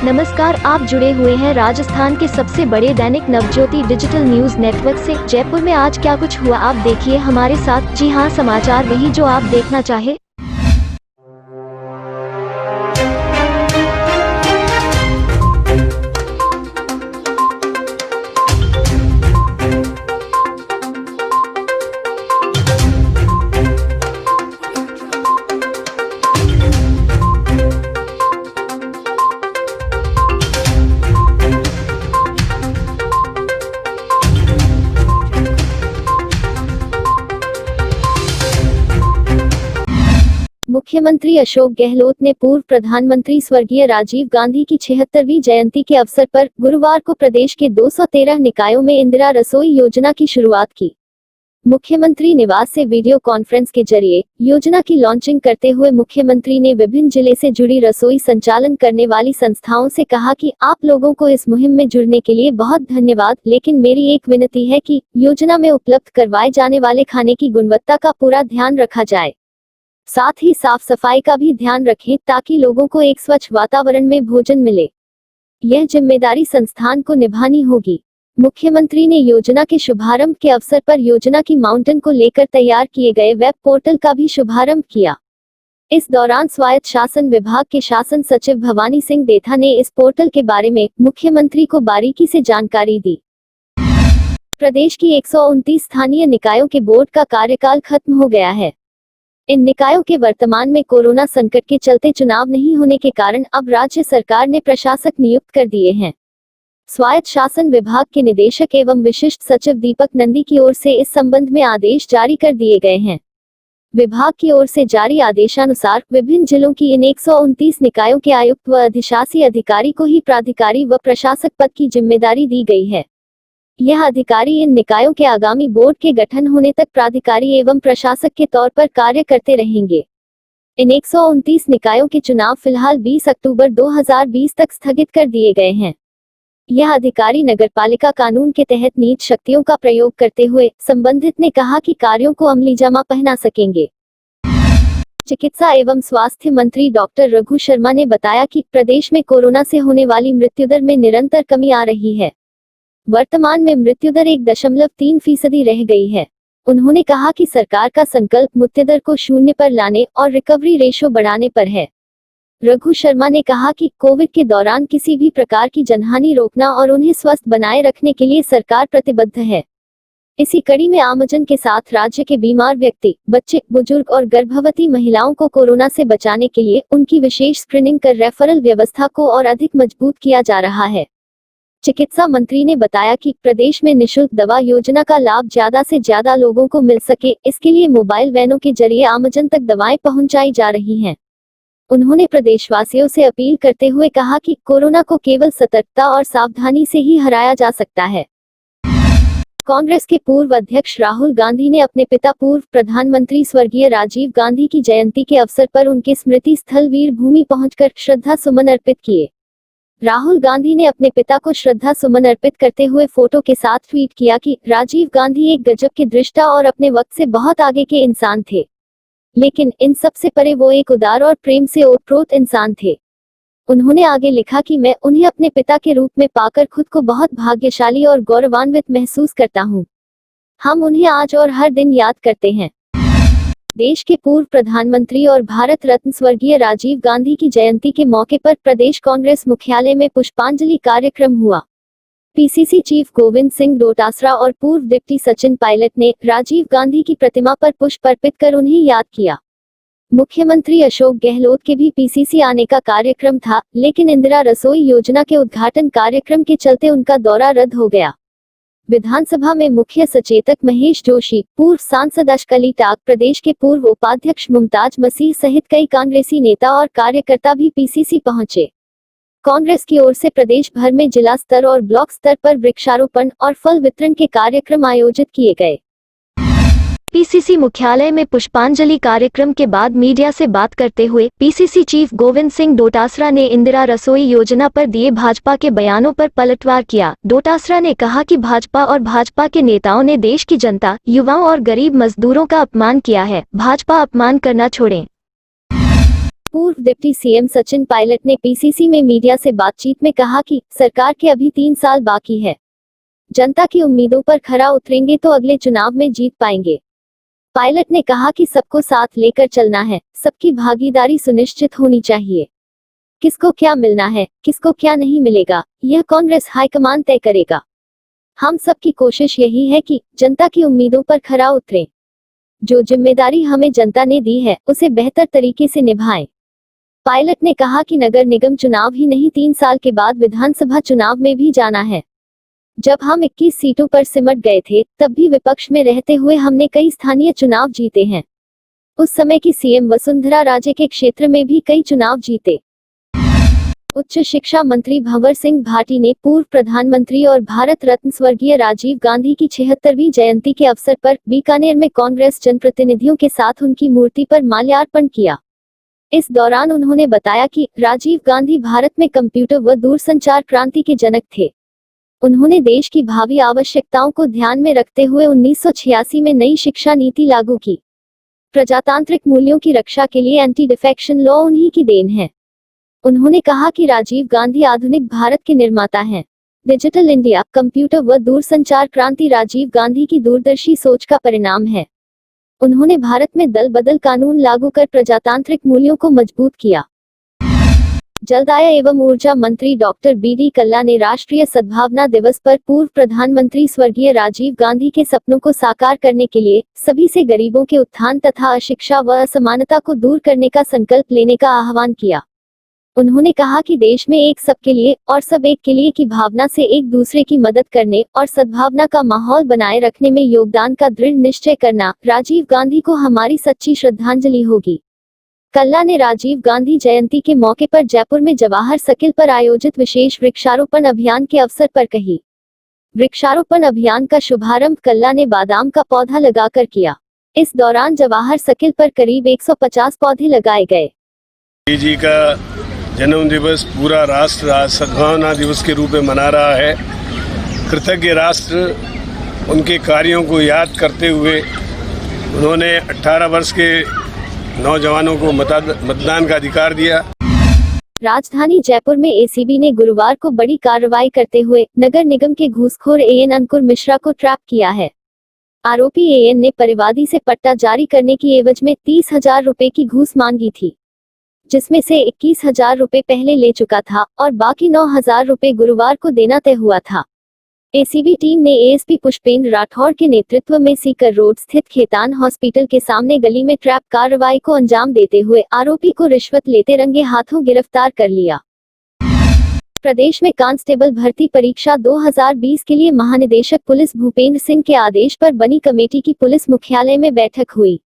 नमस्कार, आप जुड़े हुए हैं राजस्थान के सबसे बड़े Dainik Navjyoti digital news network से। जयपुर में आज क्या कुछ हुआ आप देखिए हमारे साथ। जी हां, समाचार वही जो आप देखना चाहे। मुख्यमंत्री अशोक गहलोत ने पूर्व प्रधानमंत्री स्वर्गीय राजीव गांधी की 76वीं जयंती के अवसर पर गुरुवार को प्रदेश के 213 निकायों में इंदिरा रसोई योजना की शुरुआत की। मुख्यमंत्री निवास से वीडियो कॉन्फ्रेंस के जरिए योजना की लॉन्चिंग करते हुए मुख्यमंत्री ने विभिन्न जिले से जुड़ी रसोई संचालन करने वाली संस्थाओं से कहा कि आप लोगों को इस मुहिम में जुड़ने के लिए बहुत धन्यवाद, लेकिन मेरी एक विनती है कि योजना में उपलब्ध करवाए जाने वाले खाने की गुणवत्ता का पूरा ध्यान रखा जाए। साथ ही साफ सफाई का भी ध्यान रखें ताकि लोगों को एक स्वच्छ वातावरण में भोजन मिले। यह जिम्मेदारी संस्थान को निभानी होगी। मुख्यमंत्री ने योजना के शुभारंभ के अवसर पर योजना की माउंटेन को लेकर तैयार किए गए वेब पोर्टल का भी शुभारंभ किया। इस दौरान स्वायत्त शासन विभाग के शासन सचिव भवानी सिंह देथा ने इस पोर्टल के बारे में मुख्यमंत्री को बारीकी से जानकारी दी। प्रदेश की 129 स्थानीय निकायों के बोर्ड का कार्यकाल खत्म हो गया है। इन निकायों के वर्तमान में कोरोना संकट के चलते चुनाव नहीं होने के कारण अब राज्य सरकार ने प्रशासक नियुक्त कर दिए हैं। स्वायत्त शासन विभाग के निदेशक एवं विशिष्ट सचिव दीपक नंदी की ओर से इस संबंध में आदेश जारी कर दिए गए हैं। विभाग की ओर से जारी आदेशानुसार विभिन्न जिलों की इन 129 निकायों के आयुक्त व अधिशासी अधिकारी को ही प्राधिकारी व प्रशासक पद की जिम्मेदारी दी गई है। यह अधिकारी इन निकायों के आगामी बोर्ड के गठन होने तक प्राधिकारी एवं प्रशासक के तौर पर कार्य करते रहेंगे। इन 129 निकायों के चुनाव फिलहाल 20 अक्टूबर 2020 तक स्थगित कर दिए गए हैं। यह अधिकारी नगरपालिका कानून के तहत नीच शक्तियों का प्रयोग करते हुए संबंधित ने कहा कि कार्यों को अमलीजामा पहना सकेंगे। चिकित्सा एवं स्वास्थ्य मंत्री डॉक्टर रघु शर्मा ने बताया कि प्रदेश में कोरोना से होने वाली मृत्युदर में निरंतर कमी आ रही है। वर्तमान में मृत्युदर 1.3% रह गई है। उन्होंने कहा कि सरकार का संकल्प मृत्युदर को 0 पर लाने और रिकवरी रेशो बढ़ाने पर है। रघु शर्मा ने कहा कि कोविड के दौरान किसी भी प्रकार की जनहानि रोकना और उन्हें स्वस्थ बनाए रखने के लिए सरकार प्रतिबद्ध है। इसी कड़ी में आमजन के साथ राज्य के बीमार व्यक्ति, बच्चे, बुजुर्ग और गर्भवती महिलाओं को कोरोना से बचाने के लिए उनकी विशेष स्क्रीनिंग कर रेफरल व्यवस्था को और अधिक मजबूत किया जा रहा है। चिकित्सा मंत्री ने बताया कि प्रदेश में निशुल्क दवा योजना का लाभ ज्यादा से ज्यादा लोगों को मिल सके, इसके लिए मोबाइल वैनों के जरिए आमजन तक दवाएं पहुंचाई जा रही हैं। उन्होंने प्रदेशवासियों से अपील करते हुए कहा कि कोरोना को केवल सतर्कता और सावधानी से ही हराया जा सकता है। कांग्रेस के पूर्व अध्यक्ष राहुल गांधी ने अपने पिता पूर्व प्रधानमंत्री स्वर्गीय राजीव गांधी की जयंती के अवसर पर उनके स्मृति स्थल वीर भूमि पहुंचकर श्रद्धा सुमन अर्पित किए। राहुल गांधी ने अपने पिता को श्रद्धा सुमन अर्पित करते हुए फोटो के साथ ट्वीट किया कि राजीव गांधी एक गजब के दृष्टा और अपने वक्त से बहुत आगे के इंसान थे, लेकिन इन सब से परे वो एक उदार और प्रेम से ओतप्रोत इंसान थे। उन्होंने आगे लिखा कि मैं उन्हें अपने पिता के रूप में पाकर खुद को बहुत भाग्यशाली और गौरवान्वित महसूस करता हूँ। हम उन्हें आज और हर दिन याद करते हैं। देश के पूर्व प्रधानमंत्री और भारत रत्न स्वर्गीय राजीव गांधी की जयंती के मौके पर प्रदेश कांग्रेस मुख्यालय में पुष्पांजलि कार्यक्रम हुआ। पीसीसी चीफ गोविंद सिंह डोटासरा और पूर्व डिप्टी सचिन पायलट ने राजीव गांधी की प्रतिमा पर पुष्प अर्पित कर उन्हें याद किया। मुख्यमंत्री अशोक गहलोत के भी पीसीसी आने का कार्यक्रम था, लेकिन इंदिरा रसोई योजना के उद्घाटन कार्यक्रम के चलते उनका दौरा रद्द हो गया। विधानसभा में मुख्य सचेतक महेश जोशी, पूर्व सांसद अशकली टाक, प्रदेश के पूर्व उपाध्यक्ष मुमताज मसीह सहित कई कांग्रेसी नेता और कार्यकर्ता भी पीसीसी पहुंचे। कांग्रेस की ओर से प्रदेश भर में जिला स्तर और ब्लॉक स्तर पर वृक्षारोपण और फल वितरण के कार्यक्रम आयोजित किए गए। पीसीसी मुख्यालय में पुष्पांजलि कार्यक्रम के बाद मीडिया से बात करते हुए पीसीसी चीफ गोविंद सिंह डोटासरा ने इंदिरा रसोई योजना पर दिए भाजपा के बयानों पर पलटवार किया। डोटासरा ने कहा कि भाजपा और भाजपा के नेताओं ने देश की जनता, युवाओं और गरीब मजदूरों का अपमान किया है। भाजपा अपमान करना छोड़ें। पूर्व डिप्टी सीएम सचिन पायलट ने पीसीसी में मीडिया से बातचीत में कहा कि सरकार के अभी 3 साल बाकी है। जनता की उम्मीदों पर खरा उतरेंगे तो अगले चुनाव में जीत पाएंगे। पायलट ने कहा कि सबको साथ लेकर चलना है, सबकी भागीदारी सुनिश्चित होनी चाहिए। किसको क्या मिलना है, किसको क्या नहीं मिलेगा, यह कांग्रेस हाईकमान तय करेगा। हम सबकी कोशिश यही है कि जनता की उम्मीदों पर खरा उतरें। जो जिम्मेदारी हमें जनता ने दी है उसे बेहतर तरीके से निभाएं। पायलट ने कहा कि नगर निगम चुनाव ही नहीं 3 साल के बाद विधानसभा चुनाव में भी जाना है। जब हम 21 सीटों पर सिमट गए थे तब भी विपक्ष में रहते हुए हमने कई स्थानीय चुनाव जीते हैं। उस समय की सीएम वसुंधरा राजे के क्षेत्र में भी कई चुनाव जीते। उच्च शिक्षा मंत्री भंवर सिंह भाटी ने पूर्व प्रधानमंत्री और भारत रत्न स्वर्गीय राजीव गांधी की 76वीं जयंती के अवसर पर बीकानेर में कांग्रेस जनप्रतिनिधियों के साथ उनकी मूर्ति पर माल्यार्पण किया। इस दौरान उन्होंने बताया कि राजीव गांधी भारत में कंप्यूटर व दूरसंचार क्रांति के जनक थे। उन्होंने देश की भावी आवश्यकताओं को ध्यान में रखते हुए 1986 में नई शिक्षा नीति लागू की। प्रजातांत्रिक मूल्यों की रक्षा के लिए एंटी डिफेक्शन लॉ उन्हीं की देन है। उन्होंने कहा कि राजीव गांधी आधुनिक भारत के निर्माता हैं। डिजिटल इंडिया, कंप्यूटर व दूरसंचार क्रांति राजीव गांधी की दूरदर्शी सोच का परिणाम है। उन्होंने भारत में दल बदल कानून लागू कर प्रजातांत्रिक मूल्यों को मजबूत किया। जलदाय एवं ऊर्जा मंत्री डॉक्टर बी.डी. कल्ला ने राष्ट्रीय सद्भावना दिवस पर पूर्व प्रधानमंत्री स्वर्गीय राजीव गांधी के सपनों को साकार करने के लिए सभी से गरीबों के उत्थान तथा अशिक्षा व असमानता को दूर करने का संकल्प लेने का आह्वान किया। उन्होंने कहा कि देश में एक सबके लिए और सब एक के लिए की भावना से एक दूसरे की मदद करने और सद्भावना का माहौल बनाए रखने में योगदान का दृढ़ निश्चय करना राजीव गांधी को हमारी सच्ची श्रद्धांजलि होगी। कल्ला ने राजीव गांधी जयंती के मौके पर जयपुर में जवाहर सर्किल पर आयोजित विशेष वृक्षारोपण अभियान के अवसर पर कही। वृक्षारोपण अभियान का शुभारंभ कल्ला ने बादाम का पौधा लगाकर किया। इस दौरान जवाहर सर्किल पर करीब 150 पौधे लगाए गए। जी का जन्म दिवस पूरा राष्ट्र आज सद्भावना दिवस के रूप में मना रहा है। कृतज्ञ राष्ट्र उनके कार्यों को याद करते हुए उन्होंने 18 वर्ष के नौजवानों को मतदान का अधिकार दिया। राजधानी जयपुर में एसीबी ने गुरुवार को बड़ी कार्रवाई करते हुए नगर निगम के घूसखोर एएन अंकुर मिश्रा को ट्रैप किया है। आरोपी एएन ने परिवादी से पट्टा जारी करने की एवज में 30,000 रुपए की घूस मांगी थी, जिसमें से 21,000 रुपए पहले ले चुका था और बाकी 9,000 रुपए गुरुवार को देना तय हुआ था। एसीबी टीम ने एएसपी पुष्पेंद्र राठौड़ के नेतृत्व में सीकर रोड स्थित खेतान हॉस्पिटल के सामने गली में ट्रैप कार्रवाई को अंजाम देते हुए आरोपी को रिश्वत लेते रंगे हाथों गिरफ्तार कर लिया। प्रदेश में कांस्टेबल भर्ती परीक्षा 2020 के लिए महानिदेशक पुलिस भूपेंद्र सिंह के आदेश पर बनी कमेटी की पुलिस मुख्यालय में बैठक हुई।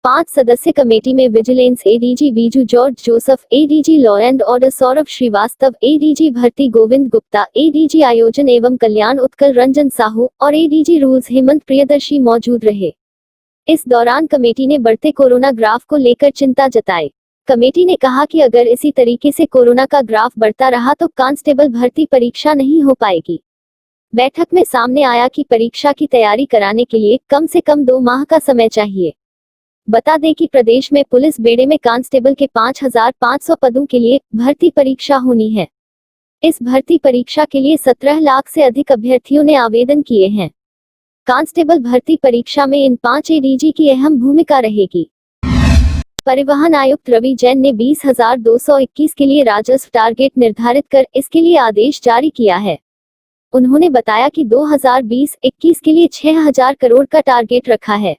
5 सदस्य कमेटी में vigilance ADG Biju George Joseph, ADG law and order Saurabh Srivastava, ADG भर्ती गोविंद गुप्ता, एडीजी आयोजन एवं कल्याण उत्कल रंजन साहू और एडीजी रूल्स हेमंत प्रियदर्शी मौजूद रहे। इस दौरान कमेटी ने बढ़ते कोरोना ग्राफ को लेकर चिंता जताई। कमेटी ने कहा कि अगर इसी तरीके से कोरोना का ग्राफ बढ़ता रहा तो कांस्टेबल भर्ती परीक्षा नहीं हो पाएगी। बैठक में सामने आया कि परीक्षा की तैयारी कराने के लिए कम से कम 2 माह का समय चाहिए। बता दें कि प्रदेश में पुलिस बेड़े में कांस्टेबल के 5,500 पदों के लिए भर्ती परीक्षा होनी है। इस भर्ती परीक्षा के लिए 17 लाख से अधिक अभ्यर्थियों ने आवेदन किए हैं। कांस्टेबल भर्ती परीक्षा में इन 5 एडीजी की अहम भूमिका रहेगी। परिवहन आयुक्त रवि जैन ने 20,221 के लिए राजस्व टारगेट निर्धारित कर इसके लिए आदेश जारी किया है। उन्होंने बताया कि 2020-21 के लिए 6,000 करोड़ का टारगेट रखा है।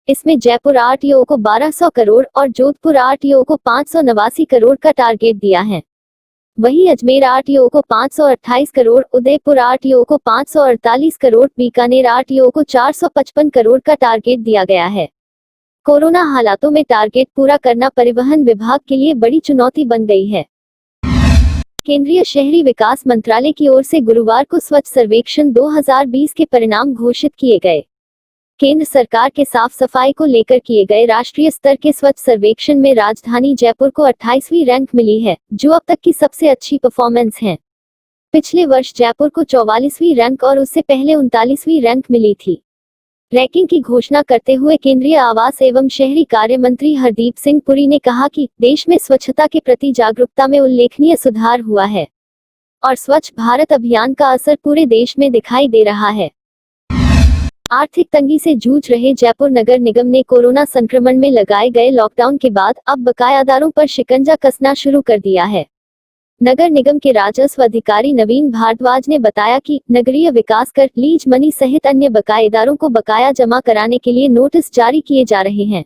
इसमें जयपुर आरटीओ को 1,200 करोड़ और जोधपुर आरटीओ को 589 करोड़ का टारगेट दिया है। वहीं अजमेर आरटीओ को 528 करोड़, उदयपुर आरटीओ को 548 करोड़, बीकानेर आरटीओ को 455 करोड़ का टारगेट दिया गया है। कोरोना हालातों में टारगेट पूरा करना परिवहन विभाग के लिए बड़ी चुनौती बन गई है। केंद्रीय शहरी विकास मंत्रालय की ओर से गुरुवार को स्वच्छ सर्वेक्षण 2020 के परिणाम घोषित किए गए। केंद्र सरकार के साफ सफाई को लेकर किए गए राष्ट्रीय स्तर के स्वच्छ सर्वेक्षण में राजधानी जयपुर को 28वीं रैंक मिली है, जो अब तक की सबसे अच्छी परफॉर्मेंस है। पिछले वर्ष जयपुर को 44वीं रैंक और उससे पहले 39वीं रैंक मिली थी। रैंकिंग की घोषणा करते हुए केंद्रीय आवास एवं शहरी कार्य मंत्री हरदीप सिंह पुरी ने कहा कि देश में स्वच्छता के प्रति जागरूकता में उल्लेखनीय सुधार हुआ है और स्वच्छ भारत अभियान का असर पूरे देश में दिखाई दे रहा है। आर्थिक तंगी से जूझ रहे जयपुर नगर निगम ने कोरोना संक्रमण में लगाए गए लॉकडाउन के बाद अब बकायादारों पर शिकंजा कसना शुरू कर दिया है। नगर निगम के राजस्व अधिकारी नवीन भारद्वाज ने बताया कि नगरीय विकास कर, लीज मनी सहित अन्य बकायेदारों को बकाया जमा कराने के लिए नोटिस जारी किए जा रहे हैं।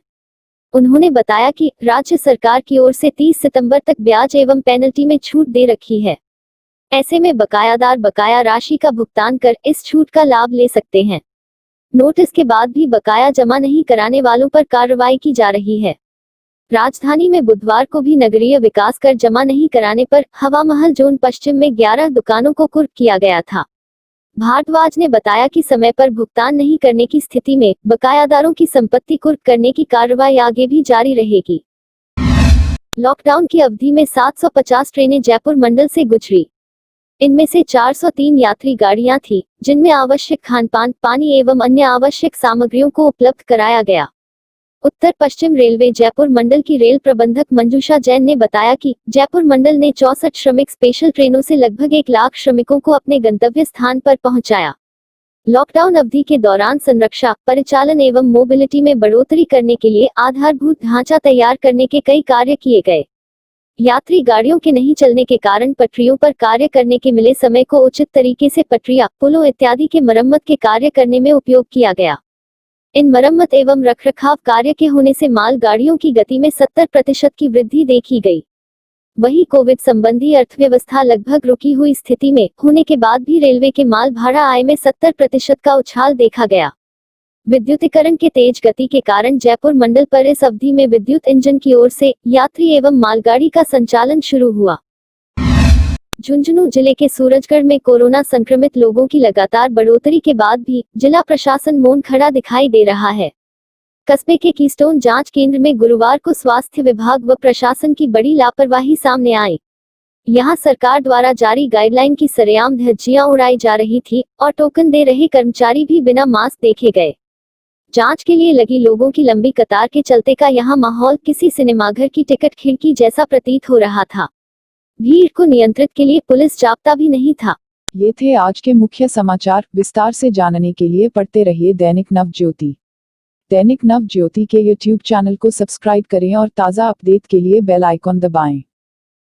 उन्होंने बताया कि राज्य सरकार की ओर से 30 सितंबर तक ब्याज एवं पेनल्टी में छूट दे रखी है। ऐसे में बकायादार बकाया राशि का भुगतान कर इस छूट का लाभ ले सकते हैं। नोटिस के बाद भी बकाया जमा नहीं कराने वालों पर कार्रवाई की जा रही है। राजधानी में बुधवार को भी नगरीय विकास कर जमा नहीं कराने पर हवा महल जोन पश्चिम में 11 दुकानों को कुर्क किया गया था। भारद्वाज ने बताया कि समय पर भुगतान नहीं करने की स्थिति में बकायादारों की संपत्ति कुर्क करने की कार्रवाई आगे भी जारी रहेगी। लॉकडाउन की अवधि में 750 ट्रेनें जयपुर मंडल से गुजरी। इनमें से 403 यात्री गाड़ियां थीं, जिनमें आवश्यक खानपान, पानी एवं अन्य आवश्यक सामग्रियों को उपलब्ध कराया गया। उत्तर पश्चिम रेलवे जयपुर मंडल की रेल प्रबंधक मंजूषा जैन ने बताया कि जयपुर मंडल ने 64 श्रमिक स्पेशल ट्रेनों से लगभग 1 लाख श्रमिकों को अपने गंतव्य स्थान पर पहुंचाया। लॉकडाउन अवधि के दौरान संरक्षा, परिचालन एवं मोबिलिटी में बढ़ोतरी करने के लिए आधारभूत ढांचा तैयार करने के कई कार्य किए गए। यात्री गाड़ियों के नहीं चलने के कारण पटरियों पर कार्य करने के मिले समय को उचित तरीके से पटरियां, पुलों इत्यादि के मरम्मत के कार्य करने में उपयोग किया गया। इन मरम्मत एवं रखरखाव कार्य के होने से माल गाड़ियों की गति में 70% की वृद्धि देखी गई। वहीं कोविड संबंधी अर्थव्यवस्था लगभग रुकी हुई स्थिति में होने के बाद भी रेलवे के माल भाड़ा आय में 70% का उछाल देखा गया। विद्युतीकरण के तेज गति के कारण जयपुर मंडल पर इस अवधि में विद्युत इंजन की ओर से यात्री एवं मालगाड़ी का संचालन शुरू हुआ। झुंझुनू जिले के सूरजगढ़ में कोरोना संक्रमित लोगों की लगातार बढ़ोतरी के बाद भी जिला प्रशासन मौन खड़ा दिखाई दे रहा है। कस्बे के कीस्टोन जांच केंद्र में गुरुवार को स्वास्थ्य विभाग व प्रशासन की बड़ी लापरवाही सामने आई। यहां सरकार द्वारा जारी गाइडलाइन की सरेआम धज्जियां उड़ाई जा रही थी और टोकन दे रहे कर्मचारी भी बिना मास्क देखे गए। जांच के लिए लगी लोगों की लंबी कतार के चलते का यहां माहौल किसी सिनेमाघर की टिकट खिड़की जैसा प्रतीत हो रहा था। भीड़ को नियंत्रित के लिए पुलिस जाब्ता भी नहीं था। ये थे आज के मुख्य समाचार। विस्तार से जानने के लिए पढ़ते रहिए दैनिक नवज्योति। दैनिक नवज्योति के YouTube चैनल को सब्सक्राइब करें और ताज़ा अपडेट के लिए बेल आइकॉन दबाएं।